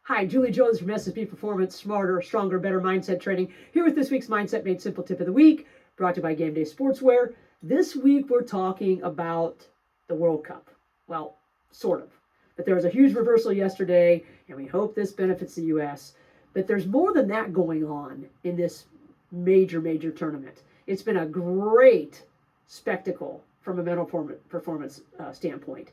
Hi, Julie Jones from SSP Performance, Smarter, Stronger, Better Mindset Training, here with this week's Mindset Made Simple Tip of the Week, brought to you by Game Day Sportswear. This week we're talking about the World Cup. Well, sort of. But there was a huge reversal yesterday, and we hope this benefits the U.S. But there's more than that going on in this major tournament. It's been a great spectacle from a mental performance standpoint.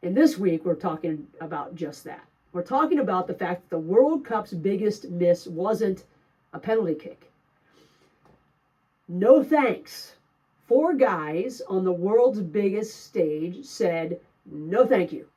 And this week we're talking about just that. We're talking about the fact that the World Cup's biggest miss wasn't a penalty kick. No thanks. 4 guys on the world's biggest stage said, no thank you.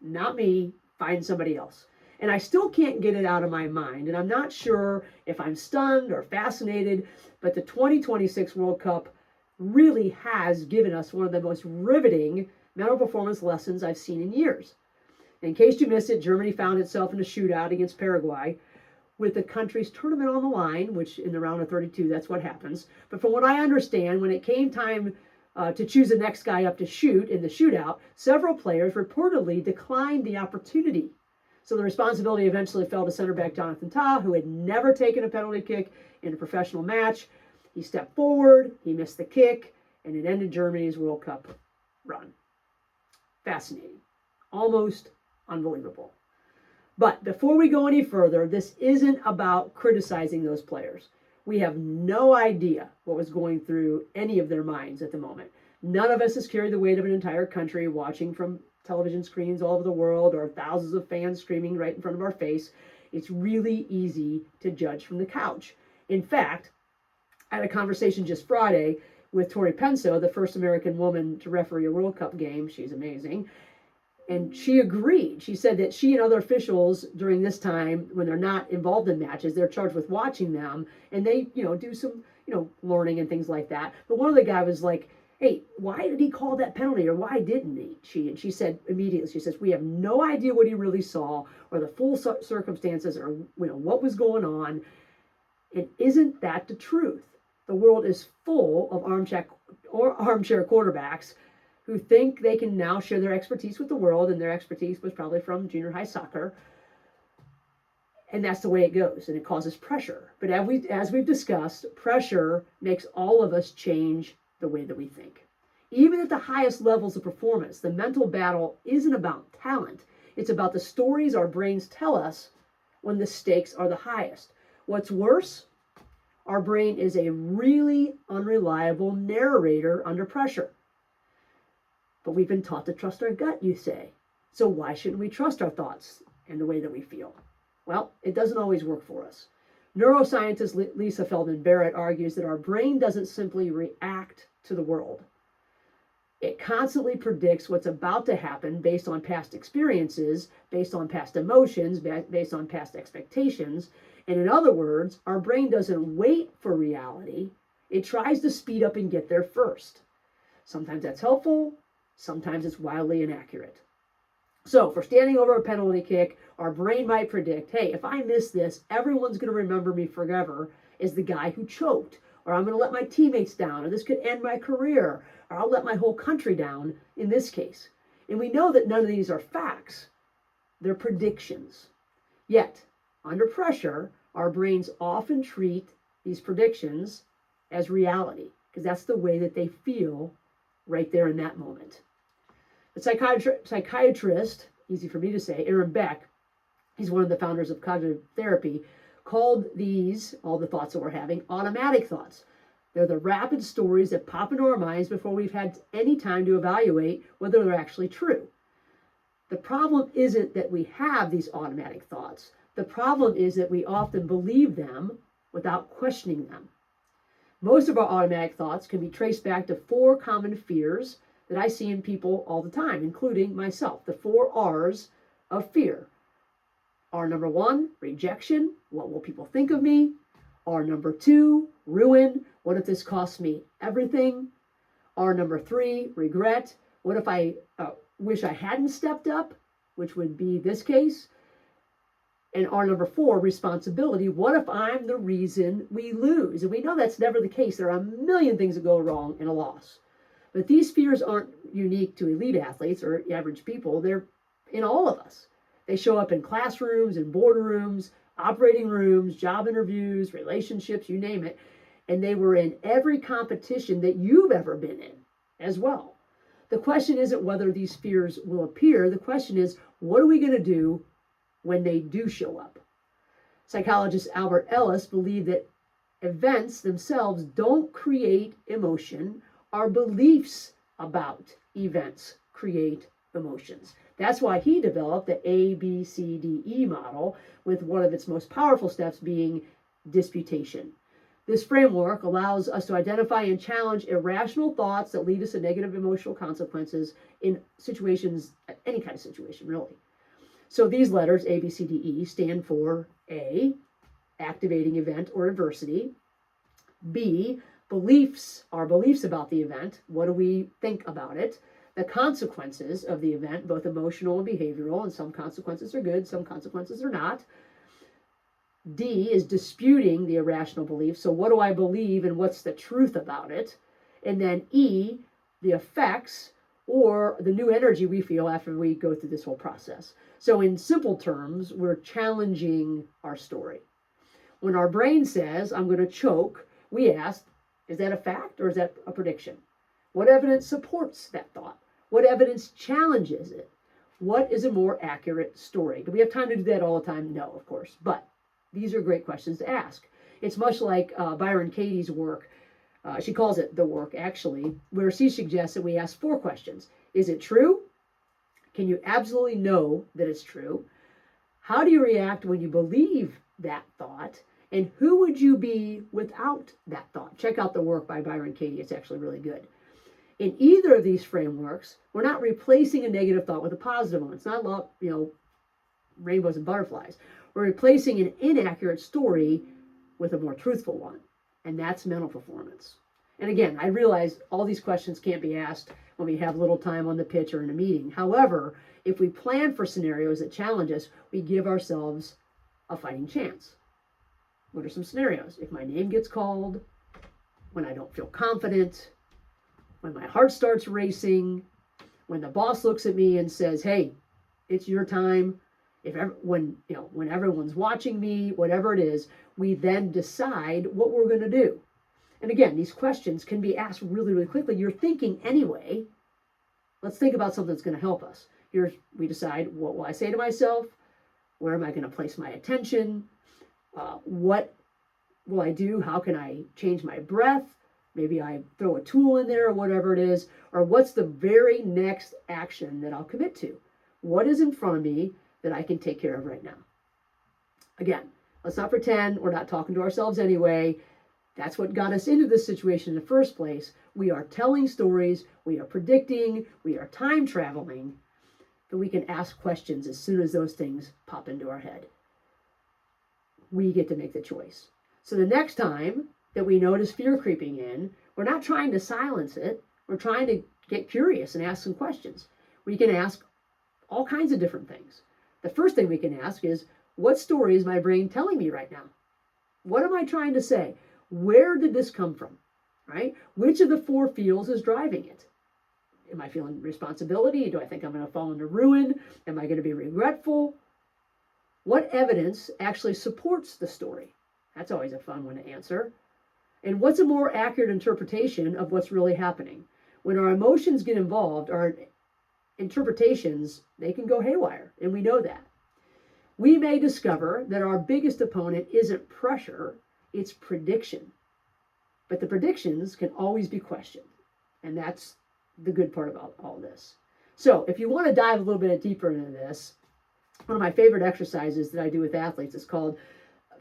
Not me. Find somebody else. And I still can't get it out of my mind. And I'm not sure if I'm stunned or fascinated, but the 2026 World Cup really has given us one of the most riveting mental performance lessons I've seen in years. In case you missed it, Germany found itself in a shootout against Paraguay with the country's tournament on the line, which in the round of 32, that's what happens. But from what I understand, when it came time to choose the next guy up to shoot in the shootout, several players reportedly declined the opportunity. So the responsibility eventually fell to center back Jonathan Tah, who had never taken a penalty kick in a professional match. He stepped forward, he missed the kick, and it ended Germany's World Cup run. Fascinating. Almost unbelievable. But before we go any further, this isn't about criticizing those players. We have no idea what was going through any of their minds at the moment. None of us has carried the weight of an entire country watching from television screens all over the world or thousands of fans screaming right in front of our face. It's really easy to judge from the couch. In fact, I had a conversation just Friday with Tori Penso, the first American woman to referee a World Cup game. She's amazing. And she agreed. She said that she and other officials during this time, when they're not involved in matches, they're charged with watching them, and they, do some, learning and things like that. But one of the guys was like, "Hey, why did he call that penalty, or why didn't he?" And she said immediately, she says, "We have no idea what he really saw, or the full circumstances, or what was going on." And isn't that the truth? The world is full of armchair quarterbacks who think they can now share their expertise with the world, and their expertise was probably from junior high soccer. And that's the way it goes, and it causes pressure. But as we've discussed, pressure makes all of us change the way that we think. Even at the highest levels of performance, the mental battle isn't about talent. It's about the stories our brains tell us when the stakes are the highest. What's worse, our brain is a really unreliable narrator under pressure. But we've been taught to trust our gut, you say. So why shouldn't we trust our thoughts and the way that we feel? Well, it doesn't always work for us. Neuroscientist Lisa Feldman Barrett argues that our brain doesn't simply react to the world. It constantly predicts what's about to happen based on past experiences, based on past emotions, based on past expectations. And in other words, our brain doesn't wait for reality. It tries to speed up and get there first. Sometimes that's helpful. Sometimes it's wildly inaccurate. So for standing over a penalty kick, our brain might predict, hey, if I miss this, everyone's going to remember me forever as the guy who choked, or I'm going to let my teammates down, or this could end my career, or I'll let my whole country down in this case. And we know that none of these are facts. They're predictions. Yet, under pressure, our brains often treat these predictions as reality, because that's the way that they feel right there in that moment. The psychiatrist, easy for me to say, Aaron Beck, he's one of the founders of cognitive therapy, called these, all the thoughts that we're having, automatic thoughts. They're the rapid stories that pop into our minds before we've had any time to evaluate whether they're actually true. The problem isn't that we have these automatic thoughts. The problem is that we often believe them without questioning them. Most of our automatic thoughts can be traced back to 4 common fears that I see in people all the time, including myself. The 4 R's of fear. R number 1, rejection. What will people think of me? R number 2, ruin. What if this costs me everything? R number 3, regret. What if I wish I hadn't stepped up, which would be this case? And R number 4, responsibility. What if I'm the reason we lose? And we know that's never the case. There are a million things that go wrong in a loss. But these fears aren't unique to elite athletes or average people. They're in all of us. They show up in classrooms and boardrooms, operating rooms, job interviews, relationships, you name it. And they were in every competition that you've ever been in as well. The question isn't whether these fears will appear. The question is, what are we going to do when they do show up? Psychologist Albert Ellis believed that events themselves don't create emotion. Our beliefs about events create emotions. That's why he developed the ABCDE model, with one of its most powerful steps being disputation. This framework allows us to identify and challenge irrational thoughts that lead us to negative emotional consequences in situations, any kind of situation, really. So these letters, A, B, C, D, E, stand for A, activating event or adversity. B, beliefs, our beliefs about the event. What do we think about it? The consequences of the event, both emotional and behavioral, and some consequences are good, some consequences are not. D is disputing the irrational belief. So what do I believe and what's the truth about it? And then E, the effects or the new energy we feel after we go through this whole process. So in simple terms, we're challenging our story. When our brain says, I'm going to choke, we ask, is that a fact or is that a prediction? What evidence supports that thought? What evidence challenges it? What is a more accurate story? Do we have time to do that all the time? No, of course. But these are great questions to ask. It's much like Byron Katie's work. She calls it the work, actually, where she suggests that we ask 4 questions. Is it true? Can you absolutely know that it's true? How do you react when you believe that thought? And who would you be without that thought? Check out the work by Byron Katie. It's actually really good. In either of these frameworks, we're not replacing a negative thought with a positive one. It's not, rainbows and butterflies. We're replacing an inaccurate story with a more truthful one. And that's mental performance. And again, I realize all these questions can't be asked when we have little time on the pitch or in a meeting. However, if we plan for scenarios that challenge us, we give ourselves a fighting chance. What are some scenarios? If my name gets called, when I don't feel confident, when my heart starts racing, when the boss looks at me and says, hey, it's your time. When everyone's watching me, whatever it is, we then decide what we're going to do. And again, these questions can be asked really, really quickly. You're thinking anyway. Let's think about something that's going to help us. Here we decide, what will I say to myself? Where am I going to place my attention? What will I do? How can I change my breath? Maybe I throw a tool in there or whatever it is. Or what's the very next action that I'll commit to? What is in front of me that I can take care of right now? Again, let's not pretend we're not talking to ourselves anyway. That's what got us into this situation in the first place. We are telling stories, we are predicting, we are time traveling, but we can ask questions as soon as those things pop into our head. We get to make the choice. So the next time that we notice fear creeping in, we're not trying to silence it. We're trying to get curious and ask some questions. We can ask all kinds of different things. The first thing we can ask is, what story is my brain telling me right now? What am I trying to say? Where did this come from? Right? Which of the 4 feels is driving it? Am I feeling responsibility? Do I think I'm going to fall into ruin? Am I going to be regretful? What evidence actually supports the story? That's always a fun one to answer. And what's a more accurate interpretation of what's really happening? When our emotions get involved, our interpretations, they can go haywire, and we know that. We may discover that our biggest opponent isn't pressure, it's prediction. But the predictions can always be questioned, and that's the good part about all this. So if you want to dive a little bit deeper into this, one of my favorite exercises that I do with athletes is called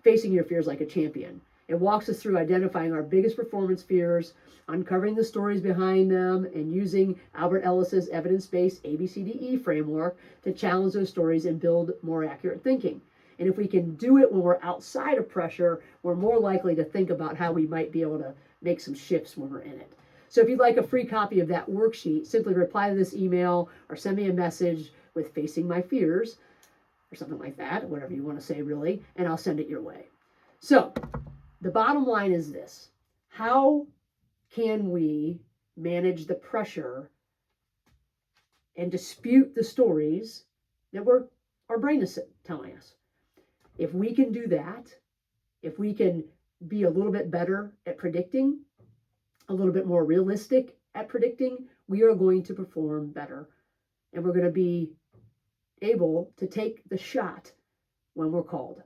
Facing Your Fears Like a Champion. It walks us through identifying our biggest performance fears, uncovering the stories behind them, and using Albert Ellis's evidence-based ABCDE framework to challenge those stories and build more accurate thinking. And if we can do it when we're outside of pressure, we're more likely to think about how we might be able to make some shifts when we're in it. So if you'd like a free copy of that worksheet, simply reply to this email or send me a message with Facing My Fears or something like that, whatever you want to say really, and I'll send it your way. So the bottom line is this: how can we manage the pressure and dispute the stories that our brain is telling us. If we can do that, if we can be a little bit better at predicting, a little bit more realistic at predicting, we are going to perform better. And we're going to be able to take the shot when we're called.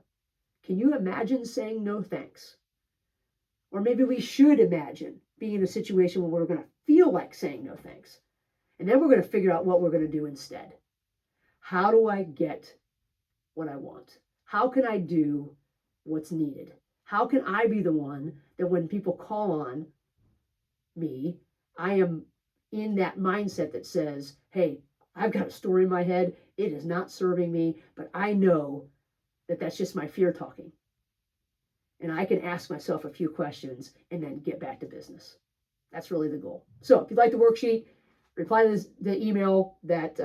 Can you imagine saying no thanks? Or maybe we should imagine being in a situation where we're going to feel like saying no thanks. And then we're going to figure out what we're going to do instead. How do I get what I want? How can I do what's needed? How can I be the one that when people call on me, I am in that mindset that says, hey, I've got a story in my head. It is not serving me, but I know that that's just my fear talking. And I can ask myself a few questions and then get back to business. That's really the goal. So if you'd like the worksheet, reply to the email that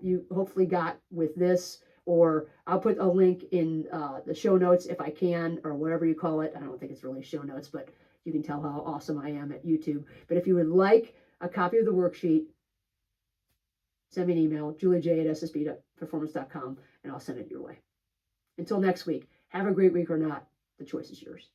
you hopefully got with this, or I'll put a link in the show notes if I can, or whatever you call it. I don't think it's really show notes, but you can tell how awesome I am at YouTube. But if you would like a copy of the worksheet, send me an email, juliej@ssbperformance.com, and I'll send it your way. Until next week, have a great week or not. The choice is yours.